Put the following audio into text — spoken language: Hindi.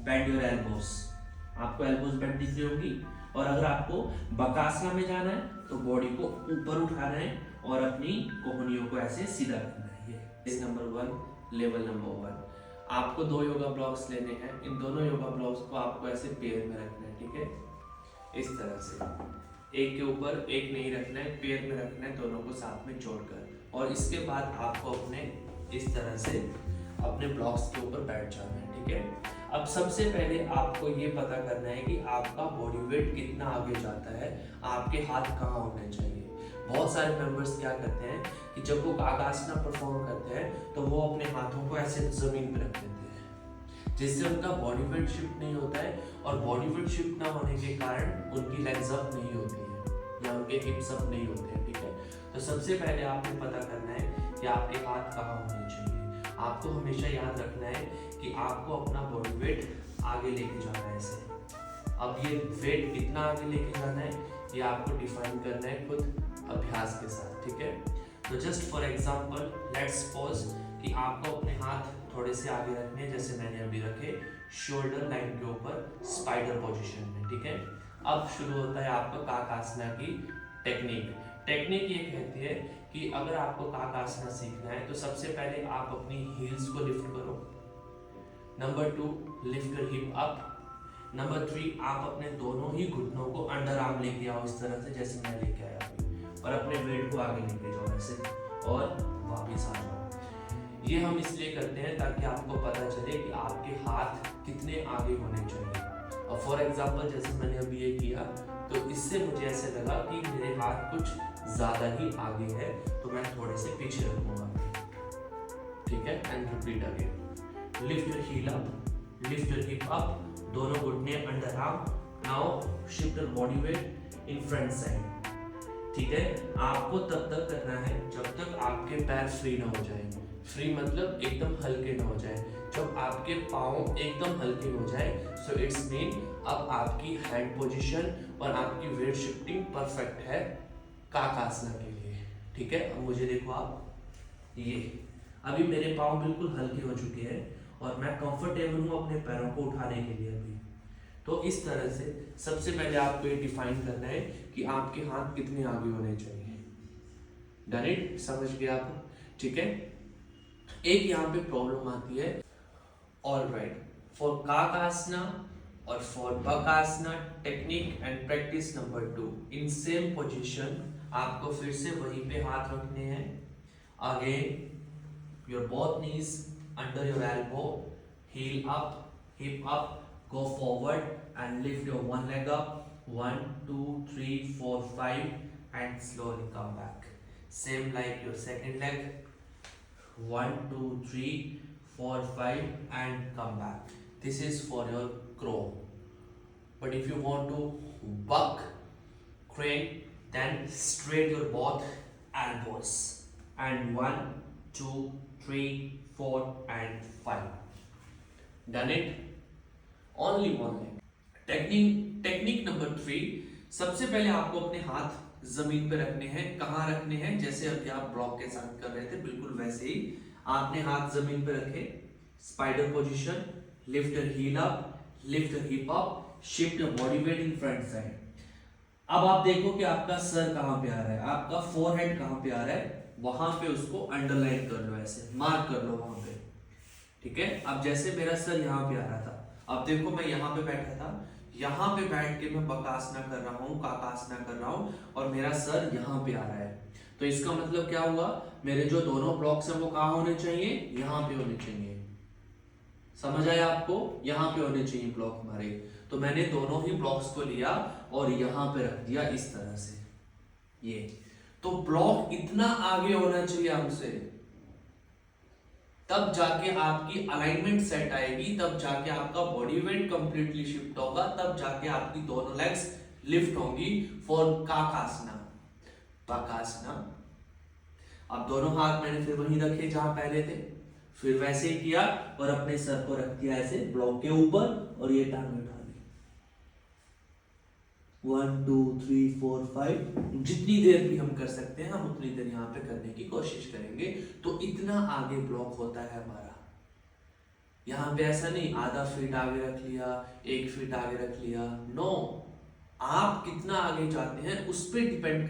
बेंड योर एल्बोस, आपको एल्बोस बेंड दिख रही होगी। और अगर आपको बकासना में जाना है तो बॉडी को ऊपर उठाना है और अपनी कोहनियों को ऐसे सीधा करना है। ये इस नंबर 1, लेवल नंबर 1। आपको 2 योगा ब्लॉक्स लेने हैं। इन दोनों योगा ब्लॉक्स को आपको ऐसे पेयर में रखना है, ठीक है, इस तरह से। एक के ऊपर एक नहीं रखना है, पेयर में रखना है, दोनों को साथ में जोड़कर। और इसके बाद आपको अपने इस तरह से अपने ब्लॉक्स के ऊपर बैठ जाना है, ठीक है। अब सबसे पहले आपको ये पता करना है कि आपका बॉडी वेट कितना आगे जाता है, आपके हाथ कहाँ होने चाहिए। बहुत सारे मेंबर्स क्या करते हैं कि जब वो काकासना परफॉर्म करते हैं तो वो अपने हाथों को ऐसे जमीन पर रख देते हैं, जिससे उनका बॉडी वेट शिफ्ट नहीं होता है। और बॉडी वेट शिफ्ट ना होने के कारण उनकी लेग्स अप नहीं होती है या उनके हिप्स अप नहीं होते हैं, ठीक है। तो सबसे पहले आपको पता करना है कि आपके हाथ कहाँ होने चाहिए। आपको हमेशा याद रखना है कि आपको अपना बॉडी वेट आगे लेके जाना है ऐसे। अब ये वेट कितना आगे लेके जाना है ये आपको डिफाइन करना है खुद अभ्यास के साथ, ठीक है। तो just for example let's suppose कि आपको अपने हाथ थोड़े से आगे रखने हैं, जैसे मैंने अभी रखे शोल्डर लाइन के ऊपर स्पाइडर पोजीशन में, ठीक है। अब शुरू होता है आपका काकासना की टेक्निक। टेक्निक ये कहती है कि अगर आपको काकासना सीखना है तो सबसे पहले आप अपनी हील्स को लिफ्ट करो। Number 2, lift your hip up. Number 3, आप अपने दोनों ही घुटनों को अंडर आर्म लेके आओ इस तरह से जैसे मैं लेके आया अभी, और अपने वेट को आगे लेके जाओ ऐसे और वापस आ जाओ। ये हम इसलिए करते हैं ताकि आपको पता चले कि आपके हाथ कितने आगे होने चाहिए। और फॉर एग्जांपल जैसे मैंने अभी ये किया तो इससे मुझे ऐसे लगा कि मेरे हाथ कुछ ज़्यादा ही आगे है, तो मैं थोड़े से पीछे रखूंगा, ठीक है। And repeat again, lift your heel up, lift your hip up, दोनों घुटने under arm. Now shift your body weight in front side, ठीक है। आपको तब तक करना है जब तक आपके पैर फ्री ना हो जाए। फ्री मतलब एकदम हल्के ना हो जाए। जब आपके पाँव एकदम हल्के हो जाए सो इट्स मीन अब आपकी हैंड पोजीशन और आपकी वेट शिफ्टिंग परफेक्ट है काकासना के लिए, ठीक है। अब मुझे देखो आप, ये अभी मेरे पाँव बिल्कुल हल्के हो चुके हैं और मैं कंफर्टेबल हूँ अपने पैरों को उठाने के लिए अभी। तो इस तरह से सबसे पहले आपको ये डिफाइन करना है कि आपके हाथ कितने आगे होने चाहिए। डन इट, समझ गए आप, ठीक है। एक यहाँ पे प्रॉब्लम आती है, ऑलराइट, फॉर काकासना और for Bakasana technique and practice number 2 in same position आपको फिर से वहीं पे हाथ रखने हैं। Again your both knees under your elbow, heel up, hip up, go forward and lift your one leg up, 1 2 3 4 5 and slowly come back. Same like your second leg, 1 2 3 4 5 and come back. This is for your crow. But if you want to buck, crane, then straight your both elbows and 1 2 3 4 and 5. Done it? Only one leg. Technique number 3, सबसे पहले आपको अपने हाथ जमीन पे रखने हैं। कहाँ रखने हैं? जैसे अभी आप ब्लॉक के साथ कर रहे थे बिल्कुल वैसे ही आपने हाथ जमीन पे रखे, spider position, lift your heel up, lift your hip up, shift your body weight in front side. अब आप देखो कि आपका सर कहाँ पे आ रहा है, आपका फोरहेड कहाँ पे आ रहा है, वहां पे उसको अंडरलाइन कर लो, ऐसे मार्क कर लो वहां पे, ठीक है। अब जैसे मेरा सर यहाँ पे आ रहा था, अब देखो मैं यहाँ पे बैठा था, यहाँ पे बैठ के मैं बकासना कर रहा हूँ, काकासना कर रहा हूँ और मेरा सर यहाँ पे आ रहा है। तो इसका मतलब क्या हुआ, मेरे जो दोनों ब्लॉक्स हैं वो कहाँ होने चाहिए, यहाँ पे होने चाहिए। समझ आया आपको, यहाँ पे होने चाहिए ब्लॉक हमारे। तो मैंने दोनों ही ब्लॉक्स को लिया और यहाँ पे रख दिया इस तरह से, ये। तो ब्लॉक इतना आगे होना चाहिए हमसे, तब जाके आपकी अलाइनमेंट सेट आएगी, तब जाके आपका बॉडी वेट कंप्लीटली शिफ्ट होगा, तब जाके आपकी दोनों लेग्स लिफ्ट होंगी फॉर काकासना। बकासना, अब दोनों हाथ मैंने फिर वहीं रखे जहां पहले थे, फिर वैसे ही किया और अपने सर को रख दिया ऐसे ब्लॉक के ऊपर और ये टांग उठा दी, 1 2 3 4 5। जितनी देर भी हम कर सकते हैं हम उतनी देर यहाँ पे करने की कोशिश करेंगे। तो इतना आगे ब्लॉक होता है हमारा, यहाँ पे ऐसा नहीं आधा फीट आगे रख लिया, 1 फीट आगे रख लिया, नो, आप कितना आगे जाते हैं उस पर डिपेंड कर